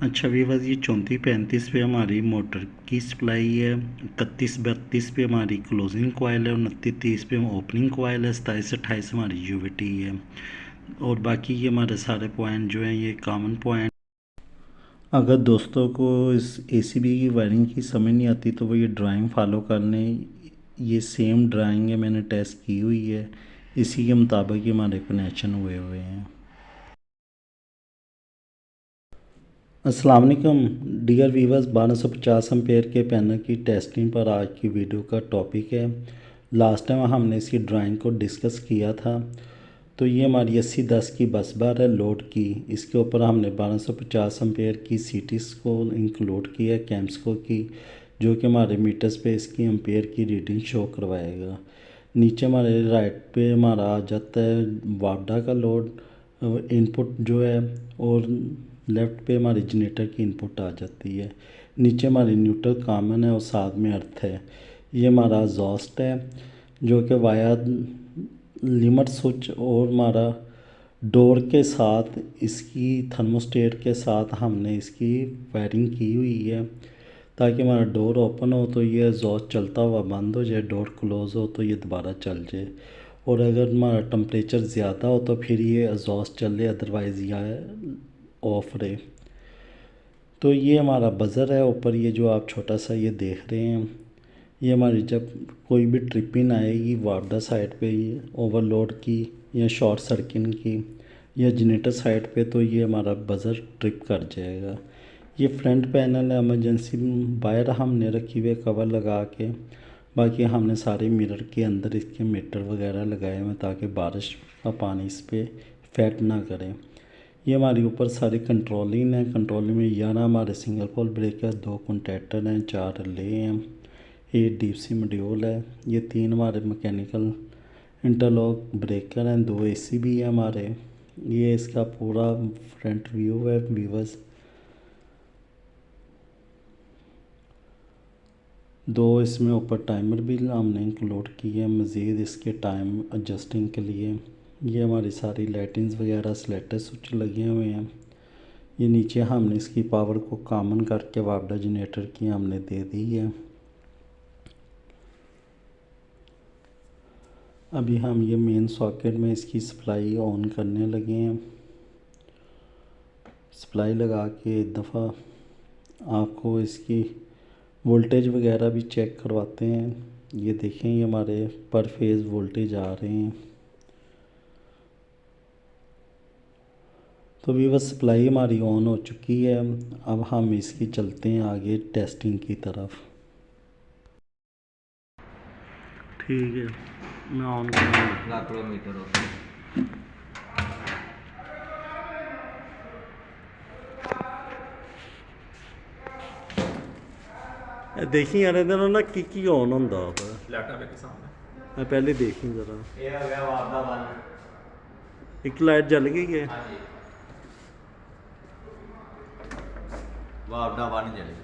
अच्छा वीवर, ये 34-35 पे हमारी मोटर की सप्लाई है, 31-32 पे हमारी क्लोजिंग कोयल है, 29-30 पे ओपनिंग कोयल है, 27-28 हमारी यूवीटी है। और बाकी ये हमारे सारे पॉइंट जो हैं ये कॉमन पॉइंट। अगर दोस्तों को इस एसीबी की वायरिंग की समझ नहीं आती तो वो ये ड्राइंग फॉलो कर लें। ये सेम ड्राइंग है, मैंने टेस्ट की हुई है, इसी के मुताबिक ही हमारे कनेक्शन हुए हुए हैं। अस्सलाम वालेकुम डियर वीवर्स, 1250 एम्पेयर के पैनल की टेस्टिंग पर आज की वीडियो का टॉपिक है। लास्ट टाइम हमने इसकी ड्राइंग को डिस्कस किया था। तो ये हमारी 8010 की बस बार है लोड की। इसके ऊपर हमने 1250 एम्पेयर की सीटीज को इंक्लूड किया, कैम्सको की, जो कि हमारे मीटर्स पे इसकी एम्पेयर की रीडिंग शो करवाएगा। नीचे हमारे राइट पे हमारा आ जाता है वाडा का लोड इनपुट जो है, और लेफ़्ट पे हमारी जनरेटर की इनपुट आ जाती है। नीचे हमारी न्यूट्रल कॉमन है और साथ में अर्थ है। ये हमारा एग्जॉस्ट है जो कि वाया लिमिट स्विच और हमारा डोर के साथ इसकी थर्मोस्टेट के साथ हमने इसकी वायरिंग की हुई है, ताकि हमारा डोर ओपन हो तो ये एग्जॉस्ट चलता हुआ बंद हो जाए, डोर क्लोज़ हो तो ये दोबारा चल जाए। और अगर हमारा टम्परेचर ज़्यादा हो तो फिर ये एग्जॉस्ट चले, अदरवाइज़ यह ऑफ रहे। तो ये हमारा बज़र है ऊपर, ये जो आप छोटा सा ये देख रहे हैं, ये हमारी जब कोई भी ट्रिपिंग आएगी वार्डा साइड पे, ये ओवरलोड की या शॉर्ट सर्किट की या जनरेटर साइड पे, तो ये हमारा बज़र ट्रिप कर जाएगा। ये फ्रंट पैनल है, इमरजेंसी बाहर हमने रखी हुई कवर लगा के। बाकी हमने सारे मिरर के अंदर इसके मीटर वगैरह लगाए हुए ताकि बारिश का पानी इस पर इफेक्ट ना करे। ये हमारी ऊपर सारी कंट्रोलिंग है। कंट्रोलिंग में 11 हमारे सिंगल पोल ब्रेकर, 2 कॉन्टैक्टर हैं, 4 रिले हैं, 8 डीसी मॉड्यूल है। ये 3 हमारे मैकेनिकल इंटरलॉक ब्रेकर हैं, 2 एसी भी है हमारे। ये इसका पूरा फ्रंट व्यू है व्यूवर्स। 2 इसमें ऊपर टाइमर भी हमने इंक्लूड किए हैं मज़ीद इसके टाइम एडजस्टिंग के लिए। ये हमारी सारी लाइटिंग्स वगैरह सेलेक्टर स्विच लगे हुए हैं। ये नीचे हमने इसकी पावर को कॉमन करके वापडा जनरेटर की हमने दे दी है। अभी हम ये मेन सॉकेट में इसकी सप्लाई ऑन करने लगे हैं। सप्लाई लगा के एक दफ़ा आपको इसकी वोल्टेज वगैरह भी चेक करवाते हैं। ये देखें, ये हमारे पर फेज़ वोल्टेज आ रहे हैं। तो भी बस सप्लाई हमारी ऑन हो चुकी है। अब हम इसकी चलते हैं आगे टेस्टिंग की तरफ। ठीक है, मैं ऑन करूँगा। मीटर हो देखी यार ਇਹਦੇ ਨਾਲ ਨਾ ਕੀ ऑन ਹੁੰਦਾ ਵਾ। लैपटॉप के सामने मैं पहले देखी ज़रा, ये हो गया वापदा वन। एक लाइट जल गई है। हाँ जी, वापदा वन जले।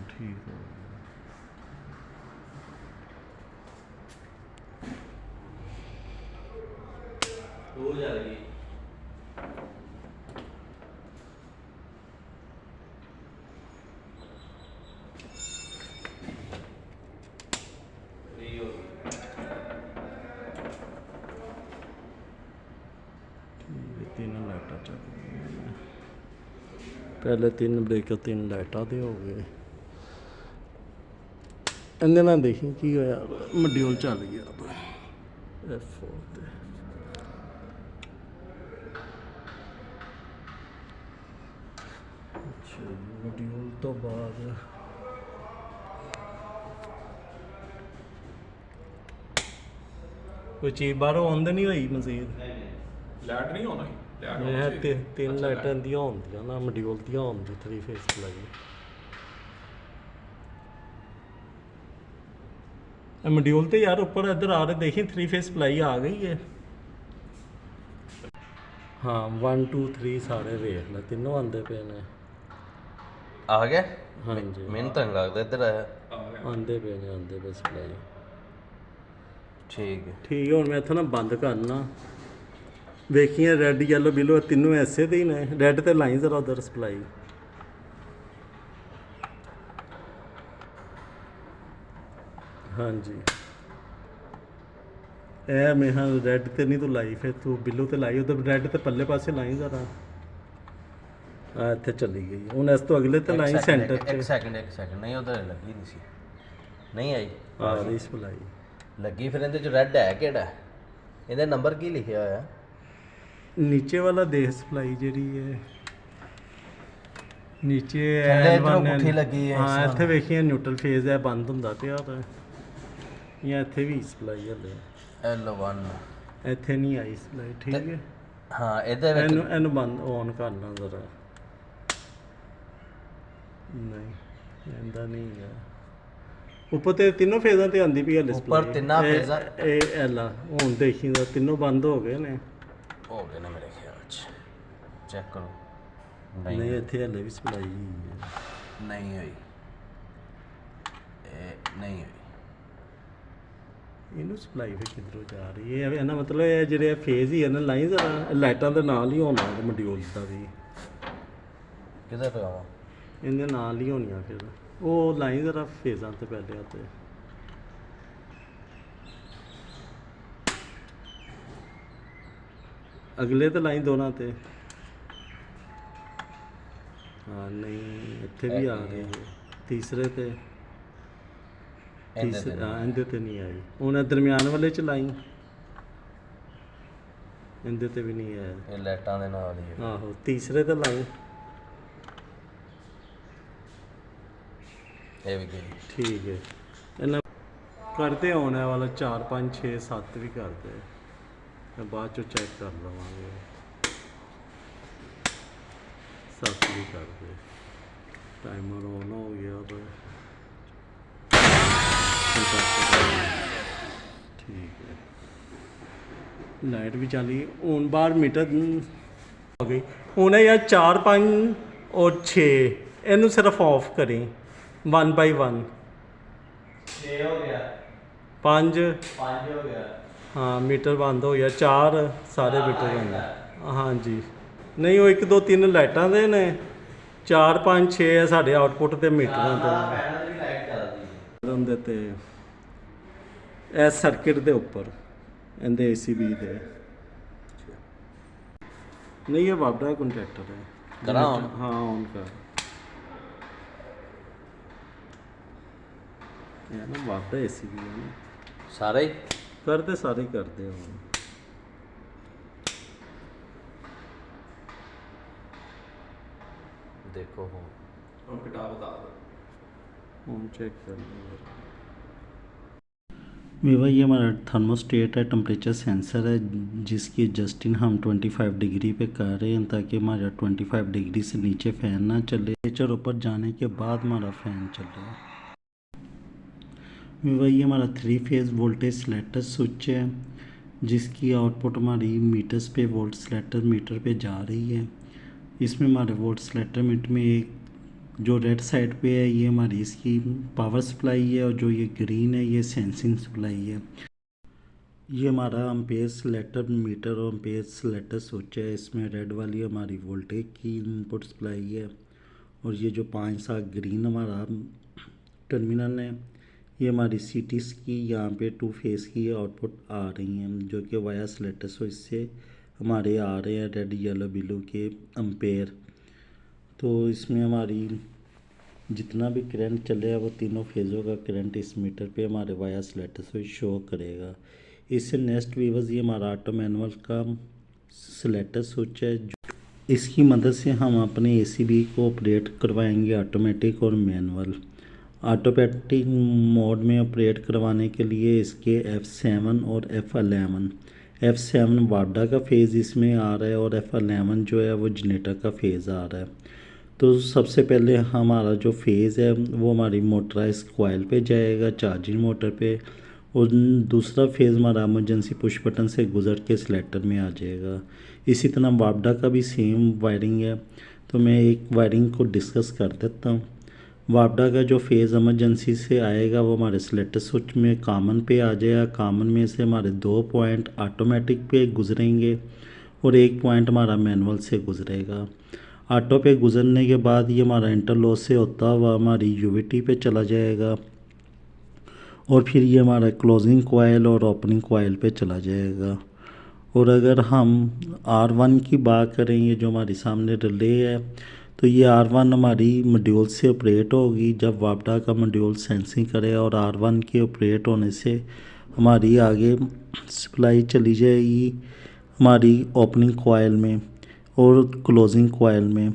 ठीक है। दो जल गई। थ्री हो गई। तीन लाइटा चल गई, पहले 3 ब्रेकर 3 लाइटा दे हो गए। ਇਹਦੇ ਨਾਲ ਦੇਖੀ ਕੀ ਹੋਇਆ, ਮੋਡਿਊਲ ਚੱਲ ਗਿਆ F4 ਤੇ। ਅੱਛਾ, ਮੋਡਿਊਲ ਤੋਂ ਬਾਅਦ ਕੋਈ ਚੀਜ਼ ਬਾਹਰੋਂ ਆਉਂਦੀ ਨਹੀਂ ਹੋਈ ਮਜ਼ੀਦ। लाइट नहीं होना ਇਹ ਤਿੰਨ ਲਾਈਟਾਂ ਦੀਆਂ ਹੁੰਦੀਆਂ ਨਾ, ਮੋਡਿਊਲ ਦੀਆਂ ਹੁੰਦੀ 3 ਫੇਸ ਸਪਲਾਈ। मॉड्यूल तो यार ऊपर इधर आ रहे, देखिए 3 फेस सप्लाई आ गई है। हाँ 1 2 3 सारे वेख ले, तीनों आंदे पे ने। आ गया। हाँ जी, मैंने तो नहीं लगता इधर आया। आंदे पे सप्लाई। ठीक है। ठीक है, हुण मैं इत्थों ना बंद करना। देखिए रेड येलो बिलो तीनों ऐसे दे ही ने। रेड तो लाई जरा उधर सप्लाई। हाँ जी ਇਹ ਮੇਹਾ ਰੈੱਡ ਤੇ ਨਹੀਂ ਤੂੰ ਲਾਈ ਫਿਰ ਤੂੰ ਬਿੱਲੂ ਤੇ ਲਾਈ ਉਧਰ ਰੈੱਡ ਤੇ ਪੱਲੇ ਪਾਸੇ ਲਾਈ ਜ਼ਰਾ ਆ ਇੱਥੇ ਚਲੀ ਗਈ ਹੁਣ ਇਸ ਤੋਂ ਅਗਲੇ ਤੇ ਇੱਕ ਲਾਈ second, ਸੈਂਟਰ ਇੱਕ ਤੇ ਸੈਕਿੰਡ ਨਹੀਂ ਉਧਰ ਲੱਗੀ ਨਹੀਂ ਸੀ, ਨਹੀਂ ਆਈ। ਆ ਰਹੀ ਸਪਲਾਈ ਲੱਗੀ ਫਿਰ ਇਹਦੇ ਚ ਰੈੱਡ ਹੈ ਕਿਹੜਾ? ਇਹਦਾ ਨੰਬਰ ਕੀ ਲਿਖਿਆ ਹੋਇਆ? ਨੀਚੇ ਵਾਲਾ ਦੇਖ ਸਪਲਾਈ ਜਿਹੜੀ ਹੈ ਨੀਚੇ ਥੱਲੇ L1 ਇੱਧਰੋਂ ਪੁੱਠੀ ਲੱਗੀ ਹੈ ਹਾਂ ਇਸ ਇੱਥੇ ਵੇਖੀਏ ਨਿਊਟਰਲ ਫੇਜ਼ ਹੈ ਬੰਦ ਹੁੰਦਾ ਪਿਆ ਤਾਂ ਜਾਂ ਇੱਥੇ ਵੀ ਸਪਲਾਈ ਹਲੇ L1। ਇੱਥੇ ਨਹੀਂ ਆਈ ਸਪਲਾਈ ਠੀਕ ਹੈ ਹਾਂ ਇਹਦੇ ਵਿੱਚ ਇਹਨੂੰ ਬੰਦ ਔਨ ਕਰਨਾ ਜ਼ਰਾ ਨਹੀਂ ਇਹਦਾ ਨਹੀਂ ਹੈ ਉੱਪਰ ਤੇ ਤਿੰਨੋਂ ਫੇਜ਼ਾਂ ਤੇ ਆਂਦੀ ਪਈ ਹਲੇ ਉੱਪਰ ਤਿੰਨਾਂ ਫੇਜ਼ਾਂ ਇਹ ਐਲਾ ਹੁਣ ਦੇਖੀਂਦਾ ਤਿੰਨੋਂ ਬੰਦ ਹੋ ਗਏ ਨੇ ਹੋ ਗਏ ਨੇ ਮੇਰੇ ਖਿਆਲ ਚ, ਚੈੱਕ ਕਰੋ। ਨਹੀਂ ਇੱਥੇ ਹਲੇ ਵੀ ਸਪਲਾਈ ਹੈ ਨਹੀਂ ਹੋਈ, ਇਹ ਨਹੀਂ ਹੋਈ। ਇਹਨੂੰ ਸਪਲਾਈ ਫਿਰ ਕਿੱਧਰੋਂ ਜਾ ਰਹੀ ਹੈ ਇਹਨਾਂ ਮਤਲਬ ਇਹ ਜਿਹੜੇ ਫੇਜ਼ ਹੀ ਇਹਨਾਂ ਲਾਈਨ ਜ਼ਰਾ ਲਾਈਟਾਂ ਦੇ ਨਾਲ ਹੀ ਹੋਣਾ ਮੋਡਿਊਲ ਦਾ ਵੀ ਕਿਧਰ ਲਗਾਵਾਂ? ਇਹਦੇ ਨਾਲ ਹੀ ਹੋਣੀਆਂ ਫਿਰ ਉਹ ਲਾਈਨ ਜ਼ਰਾ ਫੇਜ਼ਾਂ ਤੇ ਪਹਿਲੇ ਤੇ ਅਗਲੇ ਤੇ ਲਾਈਨ ਦੋਨਾਂ ਤੇ ਹਾਂ ਨਹੀਂ ਇੱਥੇ ਵੀ ਆ ਰਹੀ ਹੈ ਤੀਸਰੇ ਤੇ ਇਹਦੇ ਤੇ ਨਹੀਂ ਆਈ ਹੁਣ ਦਰਮਿਆਨ ਵਾਲੇ ਚ ਲਾਈ ਇਹਦੇ ਤੇ ਵੀ ਨਹੀਂ ਆਇਆ ਇਹ ਲਾਈਟਾਂ ਦੇ ਨਾਲ ਹੀ ਹੈ। ਆਹੋ ਤੀਸਰੇ ਤੇ ਲਾਈ ਇਹ ਵੀ ਗਈ। ਠੀਕ ਹੈ ਇਹਨਾਂ ਕਰਦੇ ਆਉਣ ਵਾਲਾ 4 5 6 7 ਵੀ ਕਰਦੇ ਮੈਂ ਬਾਅਦ ਚੋਂ ਚੈੱਕ ਕਰ ਲਵਾਂਗੇ 7 ਵੀ ਕਰਦੇ ਟਾਈਮਰ ਔਨ ਹੋ ਗਿਆ ਤਾਂ ਠੀਕ ਹੈ ਲਾਈਟ ਵੀ ਚੱਲੀ ਹੁਣ ਬਾਹਰ ਮੀਟਰ ਹੋ ਗਈ ਹੁਣ ਇਹ ਯਾਰ 4 5 ਔਰ 6 ਇਹਨੂੰ ਸਿਰਫ ਆਫ ਕਰੀ 1 by 1 6 ਹੋ ਗਿਆ, 5 5 ਹੋ ਗਿਆ। ਹਾਂ ਮੀਟਰ ਬੰਦ ਹੋ ਗਿਆ 4 ਸਾਰੇ ਮੀਟਰ ਬੰਦ ਹਾਂਜੀ ਨਹੀਂ ਉਹ 1 2 3 ਲਾਈਟਾਂ ਦੇ ਨੇ 4 5 6 ਹੈ ਸਾਡੇ ਆਊਟਪੁੱਟ ਤੇ ਮੀਟਰਾਂ ਤੇ ਪੈਨਲ ਦੀ ਲਾਈਟ ਚੱਲਦੀ ਉਹਦੇ ਤੇ ਇਹ ਸਰਕਟ ਦੇ ਉੱਪਰ ਇਹਦੇ ACB ਦੇ ਨਹੀਂ ਇਹ ਵਾਪੜਾ ਕੰਟਰੈਕਟਰ ਹੈ ਕਰਾਂ on? ਹਾਂ ਔਨ ਕਰ ਇਹ ਨਾ ਵਾਪੜਾ ACB ਹੈ ਨਾ ਸਾਰੇ ਹੀ? ਕਰਦੇ ਸਾਰੇ ਹੀ ਕਰਦੇ ਹੋ देखो ਹੁਣ ਕਿਤਾਬ ਬਤਾ दो। हम चेक कर लेंगे विवा ये हमारा थर्मोस्टेट है टेम्परेचर सेंसर है जिसकी एडजस्टिंग हम 25 डिग्री पे कर रहे हैं ताकि हमारा 25 डिग्री से नीचे फ़ैन ना चले टेम्परेचर ऊपर जाने के बाद हमारा फ़ैन चले विवा ये हमारा 3 फेज़ वोल्टेज सेलेक्टर स्विच है जिसकी आउटपुट हमारी मीटर्स पे वोल्ट सेलेक्टर मीटर पे जा रही है इसमें हमारे वोल्ट सेलेक्टर मीटर में एक जो रेड साइड पे है ये हमारी इसकी पावर सप्लाई है और जो ये ग्रीन है ये सेंसिंग सप्लाई है ये हमारा अम्पेयर सेलेक्टर मीटर और अम्पेयर सेलेक्टर स्विच है इसमें रेड वाली हमारी वोल्टेज की इनपुट सप्लाई है और ये जो 5-7 ग्रीन हमारा टर्मिनल है ये हमारी सीटीज की यहाँ पे 2 फेज़ की आउटपुट आ रही हैं जो कि वाया सेलेक्टर स्विच से हमारे आ रहे हैं रेड येलो ब्लू के अम्पेयर तो इसमें हमारी जितना भी करंट चलेगा वो तीनों फेज़ों का करंट इस मीटर पे हमारे वाया सेलेक्टर से शो करेगा। इससे नेक्स्ट वीवर्स ये हमारा ऑटो मैनुअल का सेलेक्टर स्विच है इसकी मदद से हम अपने ACB को ऑपरेट करवाएंगे ऑटोमेटिक और मैनुअल। ऑटोमेटिक मोड में ऑपरेट करवाने के लिए इसके F7 और F11 F7 वाडा का फेज़ इसमें आ रहा है और F11 जो है वो जनरेटर का फेज़ आ रहा है। तो सबसे पहले हमारा जो फेज़ है वो हमारी मोटराइज कॉइल पे जाएगा चार्जिंग मोटर पे और दूसरा फेज़ हमारा इमरजेंसी पुश बटन से गुज़र के सिलेक्टर में आ जाएगा। इसी तरह वापडा का भी सेम वायरिंग है तो मैं एक वायरिंग को डिस्कस कर देता हूँ। वापडा का जो फेज़ इमरजेंसी से आएगा वो हमारे सिलेक्टर स्विच में कॉमन पे आ जाएगा। कॉमन में से हमारे 2 पॉइंट ऑटोमेटिक पे गुजरेंगे और 1 पॉइंट हमारा मैनुअल से गुजरेगा। ऑटो पे गुजरने के बाद ये हमारा इंटरलॉक से होता हुआ हमारी UVT पे चला जाएगा और फिर ये हमारा क्लोजिंग कॉइल और ओपनिंग कॉइल पे चला जाएगा। और अगर हम R1 की बात करें, ये जो हमारे सामने रिले है, तो ये R1 हमारी मॉड्यूल से ऑपरेट होगी जब वापडा का मॉड्यूल सेंसिंग करे, और R1 के ऑपरेट होने से हमारी आगे सप्लाई चली जाएगी हमारी ओपनिंग कॉइल में और क्लोजिंग कॉइल में।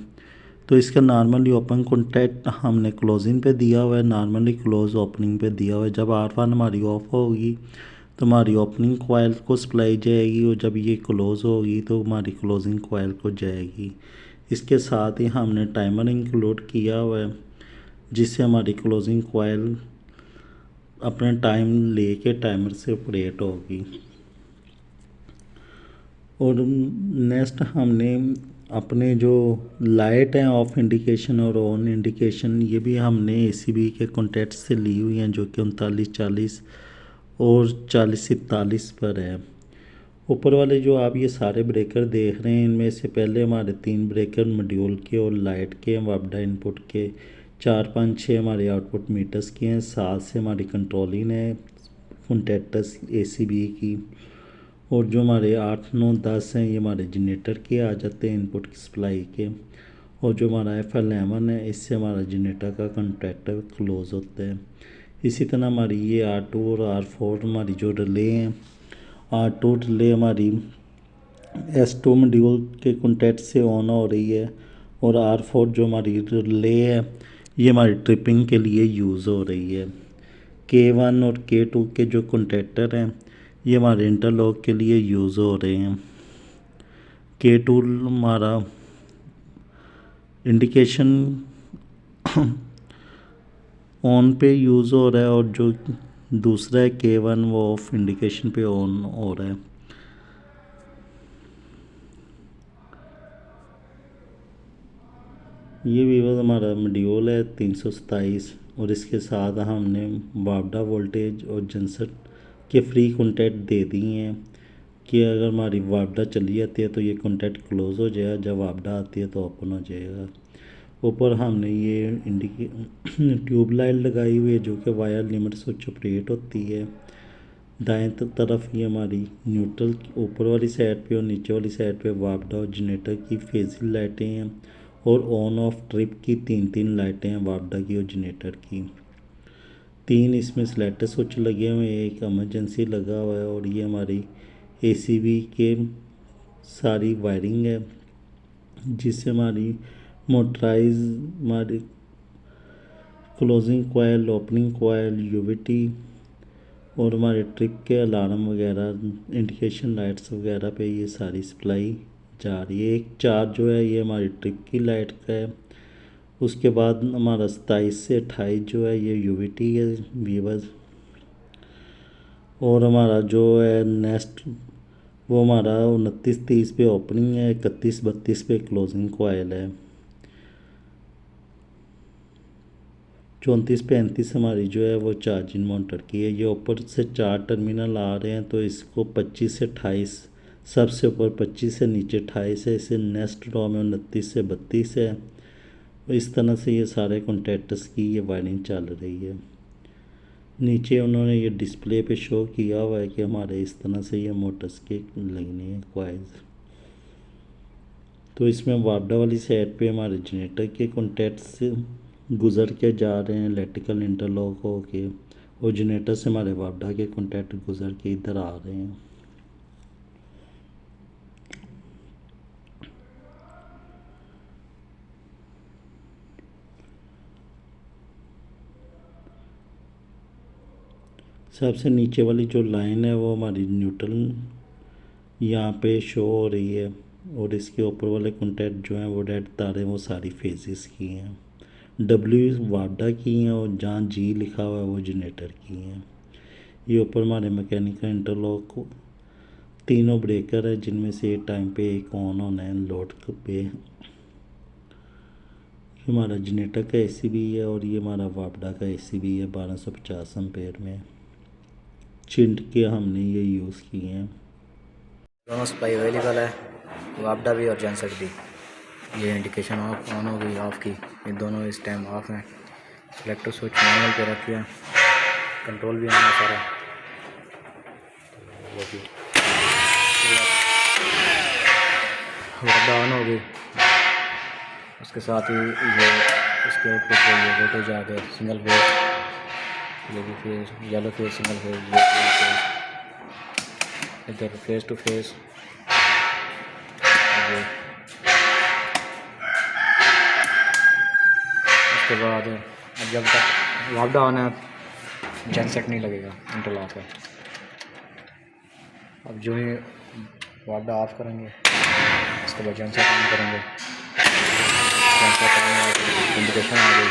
तो इसका नॉर्मली ओपन कॉन्टैक्ट हमने क्लोजिंग पे दिया हुआ है, नॉर्मली क्लोज ओपनिंग पे दिया हुआ है। जब R1 हमारी ऑफ होगी तो हमारी ओपनिंग कॉइल को सप्लाई जाएगी, और जब ये क्लोज़ होगी तो हमारी क्लोजिंग कॉइल को जाएगी। इसके साथ ही हमने टाइमर इंक्लूड किया हुआ है जिससे हमारी क्लोजिंग कॉइल अपने टाइम लेके टाइमर से ऑपरेट होगी। और नेक्स्ट हमने अपने जो लाइट हैं ऑफ इंडिकेशन और ऑन इंडिकेशन, ये भी हमने ACB के कॉन्टैक्ट से ली हुई हैं, जो कि 3940 और 4041 पर है। ऊपर वाले जो आप ये सारे ब्रेकर देख रहे हैं, इनमें से पहले हमारे 3 ब्रेकर मॉड्यूल के और लाइट के हैं, वापडा इनपुट के, 4, 5, 6 हमारे आउटपुट मीटर्स के हैं, 7 से हमारी कंट्रोलिंग है कॉन्टैक्टस ACB की, और जो हमारे 8, 9, 10 हैं ये हमारे जनरेटर के आ जाते हैं इनपुट की सप्लाई के। और जो हमारा F11 है, इससे हमारा जनरेटर का कॉन्टैक्टर क्लोज़ होता है। इसी तरह हमारी ये R2 और R4 हमारी जो रिले हैं, R2 रिले हमारी S2 मॉड्यूल के कॉन्टैक्ट से ऑन हो रही है, और R4 जो हमारी रिले है ये हमारी ट्रिपिंग के लिए यूज़ हो रही है। K1 और K2 के जो कॉन्टैक्टर हैं ये हमारे इंटरलॉक के लिए यूज़ हो रहे हैं। K2 हमारा इंडिकेशन ऑन पे यूज़ हो रहा है, और जो दूसरा है K1 वो ऑफ इंडिकेशन पे ऑन हो रहा है। ये वीवर हमारा मॉड्यूल है 327, और इसके साथ हमने वापडा वोल्टेज और जनसेट के फ्री कॉन्टैक्ट दे दिए हैं कि अगर हमारी वापडा चली जाती है तो ये कॉन्टैक्ट क्लोज़ हो जाएगा, जब वापडा आती है तो ओपन हो जाएगा। ऊपर हमने ये ट्यूबलाइट लगाई हुई है जो कि वायर लिमिट स्विच ऑपरेट होती है। दाएं तरफ ये हमारी न्यूट्रल ऊपर वाली साइड पे और नीचे वाली साइड पे वापडा और जनरेटर की फेजिंग लाइटें हैं, और ऑन ऑफ ट्रिप की 3 लाइटें हैं वापडा की और जनरेटर की। 3 इसमें स्लेटर स्विच लगे हुए हैं, एक एमरजेंसी लगा हुआ है, और ये हमारी ACB के सारी वायरिंग है जिससे हमारी मोटराइज हमारी closing coil, opening coil, UVT और हमारे ट्रिप के अलार्म वगैरह, इंडिकेशन लाइट्स वगैरह पे ये सारी सप्लाई जा रही है। एक चार्ज जो है ये हमारी ट्रिप की लाइट का है। उसके बाद हमारा 27 से 28 जो है ये UVT है वीवर्स, और हमारा जो है नेक्स्ट वो हमारा 29-30 पे ओपनिंग है, 31-32 पे क्लोजिंग कॉइल है, 34-35 हमारी जो है वो चार्जिंग मोटर की है। ये ऊपर से 4 टर्मिनल आ रहे हैं, तो इसको 25 से 28, सबसे ऊपर 25 से नीचे 28 है, इसे नेक्स्ट रो में 29 से 32 है। इस तरह से ये सारे कॉन्टैक्टर्स की ये वायरिंग चल रही है। नीचे उन्होंने ये डिस्प्ले पे शो किया हुआ है कि हमारे इस तरह से ये मोटर्स के लगने हैं कॉइल्स। तो इसमें वापडा वाली साइड पे हमारे जनरेटर के कॉन्टैक्ट्स से गुज़र के जा रहे हैं इलेक्ट्रिकल इंटरलॉक हो के, और जनरेटर से हमारे वापडा के कॉन्टैक्ट गुज़र के इधर आ रहे हैं। सबसे नीचे वाली जो लाइन है वो हमारी न्यूट्रल यहाँ पे शो हो रही है, और इसके ऊपर वाले कॉन्टैक्ट जो हैं वो रेड तारे वो सारी फेजेस की हैं। W वापडा की हैं, और जहाँ G लिखा हुआ है वो जनरेटर की हैं। ये ऊपर हमारे मैकेनिकल इंटरलॉक तीनों ब्रेकर है, जिनमें से टाइम पे एक ऑन होना है लोड पे। ये हमारा जनरेटर का ACB है, और ये हमारा वापडा का ACB है 1250 एम्पेयर में। चिंट के हमने ये यूज़ किए हैं। दोनों सप्लाई अवेलेबल है, वापडा भी और जनसेट भी। ये इंडिकेशन ऑफ ऑन हो गई, ऑफ की, ये दोनों इस टाइम ऑफ हैं। सेलेक्टर स्विच नॉर्मल पे रखिए। कंट्रोल भी होना सारा। वो भी वापडा ऑन हो गई, उसके साथ ही ये इसके ऊपर से ये वोल्टेज आ गए सिंगल फेज, ये भी phase yellow phase single phase, ये फेज इधर फेस टू फेस। उसके बाद अब जब तक वापडा ऑन है जनसेट नहीं लगेगा इंटरलॉक है। अब जो ही वापडा ऑफ करेंगे उसके बाद जनसेट ऑन करेंगे, जनसेट ऑन इंडिकेशन आ गई,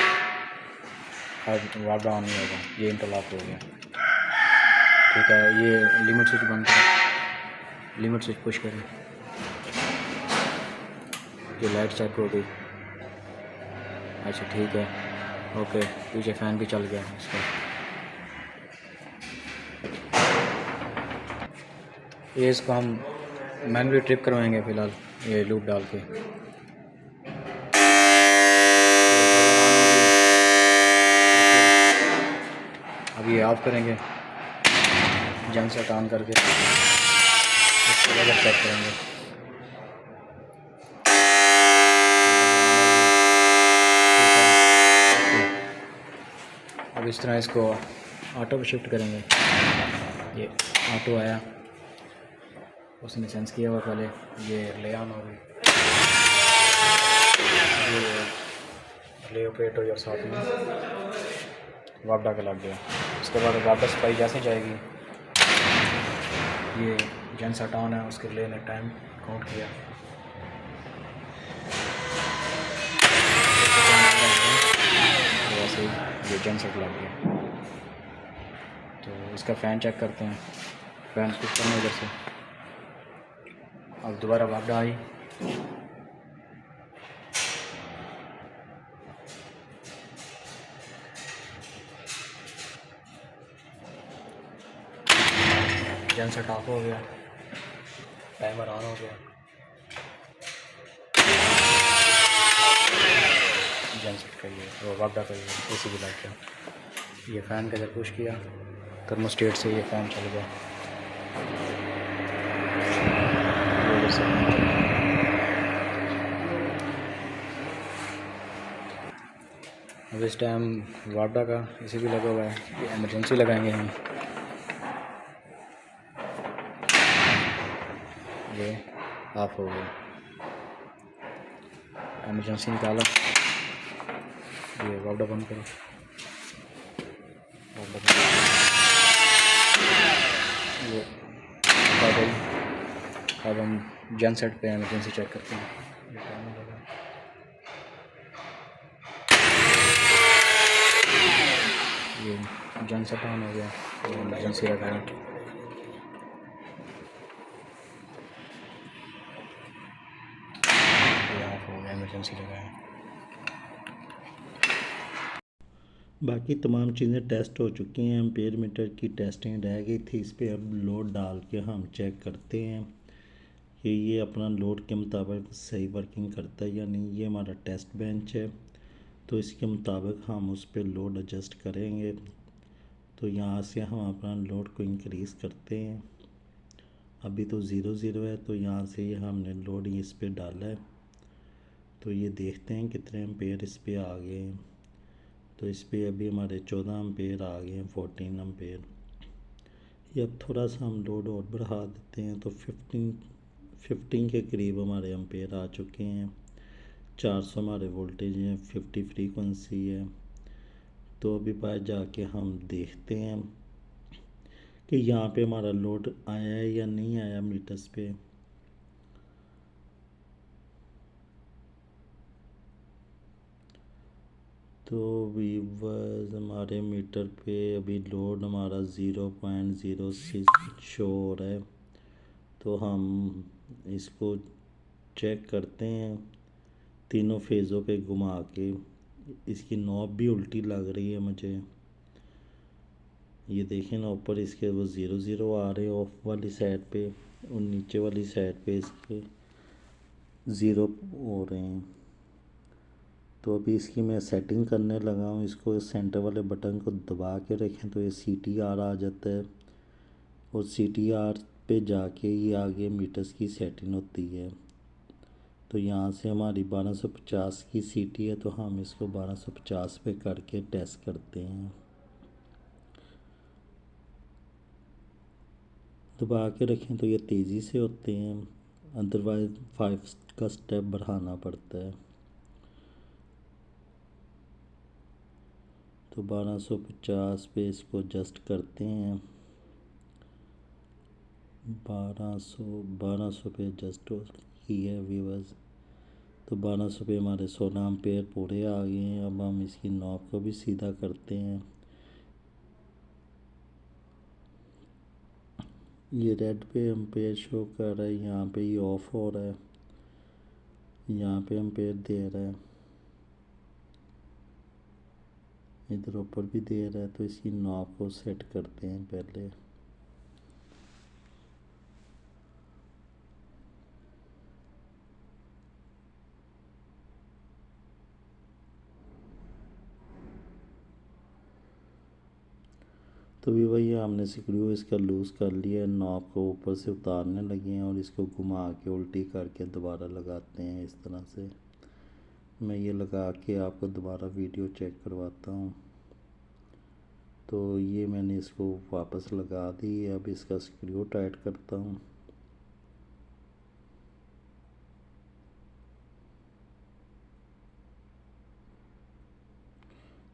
अब वापडा ऑन नहीं होगा, ये इंटरलॉक हो गया। ठीक है, ये लिमिट स्विच बंद करें, लिमिट स्विच पुश करें, ये लाइट चेक हो गई। अच्छा ठीक है, ओके, पीछे फ़ैन भी चल गया इसका। ये इसको हम मैनुअली ट्रिप करवाएंगे फ़िलहाल, ये लूप डाल के। अब ये ऑफ करेंगे जनसेट ऑन करके, उसके बाद चेक करेंगे। अब इस तरह इसको ऑटो पे शिफ्ट करेंगे। ये ऑटो आया, उसने सेंस किया हुआ पहले, ये रिले ऑन हो गई, ये रिले ऑपरेट हो गया, साथ में वापडा का लग गया। उसके बाद वापडा सप्लाई जैसे जाएगी, ये जनसेट ऑन है, उसके रिले ने टाइम काउंट किया, वैसे ही ये जनसेट लग गया। तो इसका फ़ैन चेक करते हैं, फ़ैन कुछ करना इधर से। अब दोबारा वापडा आई, जनसेट ऑफ हो गया, टाइमर ऑन हो गया, जनसेट का ये वो वापडा का ये एसी भी लग गया। ये फ़ैन का जब पुश किया थर्मोस्टेट से ये फ़ैन चल गया। अब इस टाइम वापडा का एसी भी लगा हुआ है, ये इमरजेंसी लगाएंगे हम। ये ऑफ हो गया, इमरजेंसी निकाला, ये वापडा बंद करो, वापडा बंद करो। ये अब हम जनसेट पे इमरजेंसी चेक करते हैं। ये टाइमर लगा, ये जनसेट ऑन हो गया, ये इमरजेंसी लगाया। ये ऑफ हो गया, इमरजेंसी लगाया। बाकी तमाम चीज़ें टेस्ट हो चुकी हैं। एम्पेयर मीटर की टेस्टिंग रह गई थी, इस पर अब लोड डाल के हम चेक करते हैं कि ये अपना लोड के मुताबिक सही वर्किंग करता है या नहीं। ये हमारा टेस्ट बेंच है, तो इसके मुताबिक हम उस पर लोड एडजस्ट करेंगे। तो यहाँ से हम अपना लोड को इंक्रीज़ करते हैं। अभी तो 0 है, तो यहाँ से ये हमने लोड इस पर डाला है, तो ये देखते हैं कितने एम्पेयर इस पर आ गए हैं। तो इस पर अभी हमारे 14 एम्पेयर आ गए हैं, 14 एम्पेयर। ये अब थोड़ा सा हम लोड और बढ़ा देते हैं, तो 15 के करीब हमारे एम्पेयर आ चुके हैं। 400 हमारे वोल्टेज हैं, 50 फ्रीक्वेंसी है। तो अभी बाहर जाके हम देखते हैं कि यहाँ पे हमारा लोड आया है या नहीं आया मीटर्स पे। तो वीवर्स हमारे मीटर पे अभी लोड हमारा 0.06 शो हो रहा है। तो हम इसको चेक करते हैं तीनों फेज़ों पे घुमा के। इसकी नॉब भी उल्टी लग रही है मुझे, ये देखें ना, ऊपर इसके वो 0 आ रहे हैं ऑफ वाली साइड पे, और नीचे वाली साइड पे इसके 0 हो रहे हैं। तो अभी इसकी मैं सेटिंग करने लगा हूँ। इसको सेंटर वाले बटन को दबा के रखें तो ये CTR आ जाता है, और CTR पे जाके ये आगे मीटर्स की सेटिंग होती है। तो यहाँ से हमारी 1250 की सीटी है, तो हम इसको 1250 पे करके टेस्ट करते हैं। दबा के रखें तो ये तेज़ी से होते हैं, अदरवाइज़ 5 का स्टेप बढ़ाना पड़ता है। तो 1250 पे इसको एडजस्ट करते हैं। 1200 पे एडजस्ट की है व्यूअर्स। तो 1200 पे हमारे 16 एम्पेयर पूरे आ गए हैं। अब हम इसकी नॉब को भी सीधा करते हैं। ये रेड पे एम्पेयर शो कर रहा है, यहाँ पे ये ऑफ हो रहा है, यहाँ पे एम्पेयर दे रहा है, इधर ऊपर भी दे रहा है। तो इसकी नॉब को सेट करते हैं पहले। तो भी वही हमने स्क्रू इसका लूज़ कर लिया, नॉब को ऊपर से उतारने लगे हैं और इसको घुमा के उल्टी करके दोबारा लगाते हैं इस तरह से। मैं ये लगा के आपको दोबारा वीडियो चेक करवाता हूँ। तो ये मैंने इसको वापस लगा दी। अब इसका स्क्रू टाइट करता हूँ।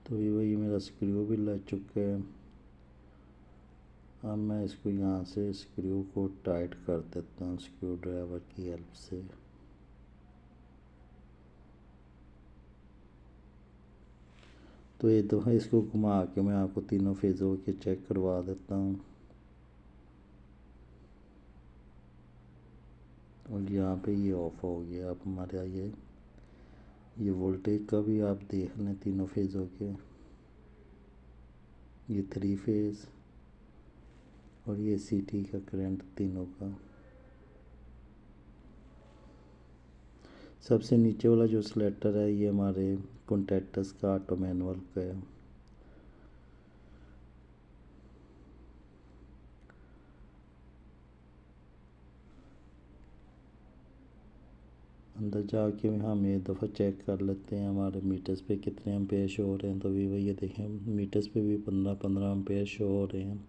तो ये वही मेरा स्क्रू भी लग चुका है। अब मैं इसको यहाँ से स्क्रू को टाइट कर देता हूँ स्क्रू ड्राइवर की हेल्प से। तो एक दफ़ा इसको घुमा के मैं आपको तीनों फेज़ों के चेक करवा देता हूँ। और यहाँ पे ये ऑफ हो गया। अब हमारा ये वोल्टेज का भी आप देख लें तीनों फेज़ों के। ये 3 फेज़ और ये सीटी का करंट तीनों का। सबसे नीचे वाला जो सेलेक्टर है ये हमारे कॉन्टैक्टर्स का ऑटो मैनुअल का है। अंदर जाके हम एक दफ़ा चेक कर लेते हैं हमारे मीटर्स पे कितने एम्पेयर शो हो रहे हैं। तो भी वही देखें, मीटर्स पे भी 15-15 एम्पेयर शो हो रहे हैं।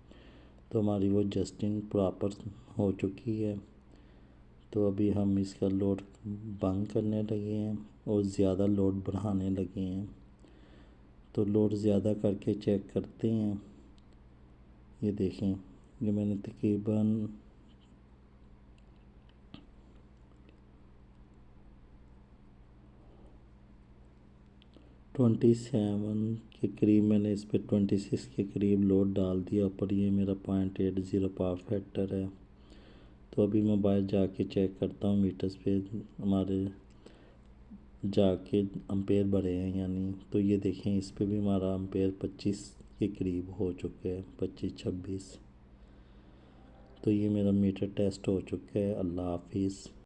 तो हमारी वो एडजस्टिंग प्रॉपर हो चुकी है। तो अभी हम इसका लोड बंद करने लगे हैं और ज़्यादा लोड बढ़ाने लगे हैं। तो लोड ज़्यादा करके चेक करते हैं। ये देखें, ये मैंने तकरीबन 27 के करीब, मैंने इस पर 26 के करीब लोड डाल दिया। पर ये मेरा 0.80 पावर फैक्टर है। तो अभी मैं बाहर जाके चेक करता हूँ मीटर्स पे हमारे जाके एम्पेयर बढ़े हैं यानी। तो ये देखें, इस पे भी हमारा एम्पेयर 25 के करीब हो चुके हैं, 25-26। तो ये मेरा मीटर टेस्ट हो चुका है। अल्लाह हाफिज़।